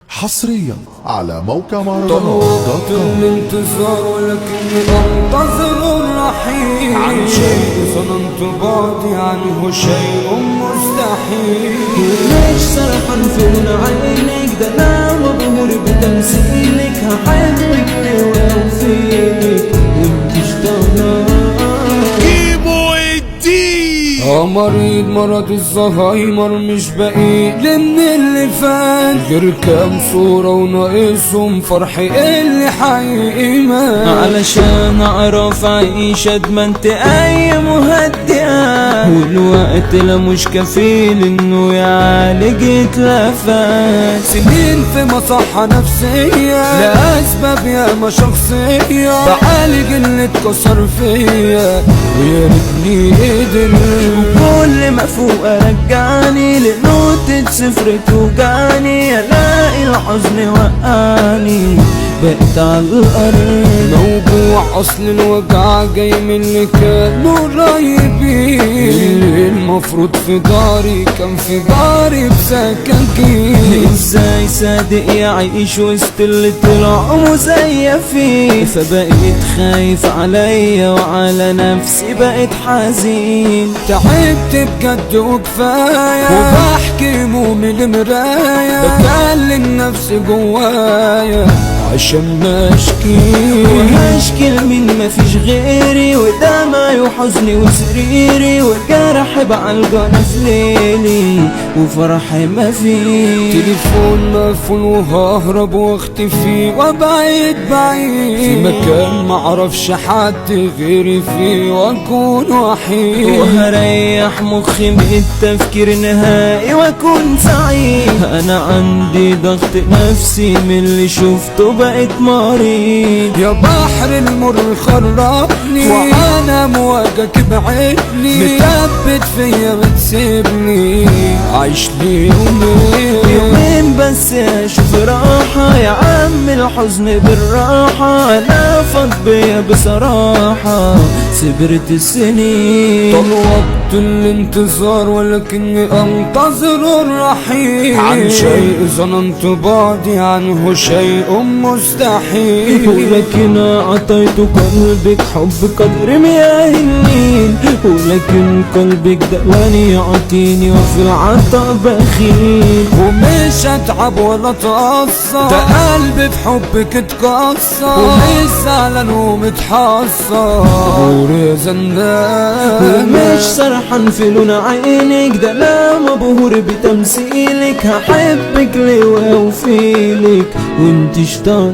حصريا على موقع طلبت الانتظار ولكني انتظر الرحيل عن شيء ظننت بعدي عنه شيء مستحيل. ليش سرحان في عينك ده انا مبهور بتمثيلك هحبك لو فيك وانت اشتغلت مريض مرض الزهايمر مش باقي من اللي فات غير كام صورة وناقصهم فرحي اللي حقيقي مات. علشان اعرف اعيش ادمنت اي مهدئة والوقت لا مش كفيل انه يعالج اتلفات. سنين في مصحة نفسية لأسباب ياما شخصية بعالج اللي اتكسر فيا ويا ريتني قدر. كل ما فوق رجعني لنقطة صفر توجعني الاقي الحزن وقعني بقيت على الارض موجوع. اصل الوجع جاي من اللي كانوا قريبين اللي المفروض في داري كان في داري بسكاكين. ازاي صادق يعيش وسط اللي طلعوا مزيفين فبقيت خايف عليا وعلى نفسي بقيت حزين. تعبت بجد وكفاية وبحكي همومي لمراية بكلم نفسي جوايا عشان ما اشكي وهشكي لمين مفيش غيري ودمعي وحزني وسريري والجرح بعالجنة في ليلي وفرحي ما فيه. تليفون مقفول وههرب واختفي وابعد بعيد في مكان معرفش حد غيري فيه واكون وحيد وهريح مخي من التفكير نهائي واكون سعيد. انا عندي ضغط نفسي من اللي شفته بقيت مريض. يا بحر المر خربني وانا مواجهك بعدني مثبت فيا بتسيبني عايش لي يومين بس اشوف راحة يا عم الحزن بالراحة انا فاض بيا بصراحة صبرت السنين. طلبت الانتظار ولكني انتظر الرحيل عن شيء ظننت بعدي عنه شيء مستحيل. ولكن اعطيت قلبك حب قدر مياه النيل ولكن قلبك دلاني يعطيني وفي العطاء بخيل. ومش اتعب ولا اتأثر ده قلبي في حبك اتكسر ومش زعلان ومتحسر غوري زنان ومش سرحان في لون عينك ده انا مبهور بتمثيلك هحبك ليه واوفيلك وانت اشتغلت.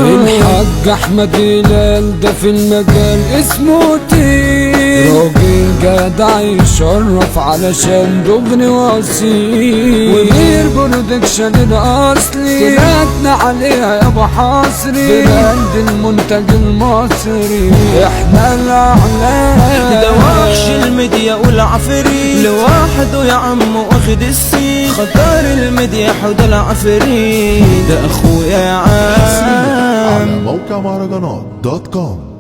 الحاج احمد هلال ده في المجال اسمه تيل راجل جدع يشرف علشان دغني واصيل وغير برودكشن الاصلي سمعتنا عليها يا ابو حصري براند المنتج المصري احنا الاعلام. ده وحش الميديا والعفري لوحده يا عم واخد السين خطار الميديا حود العفري ده اخويا يا عم. على موقع مهرجانات.com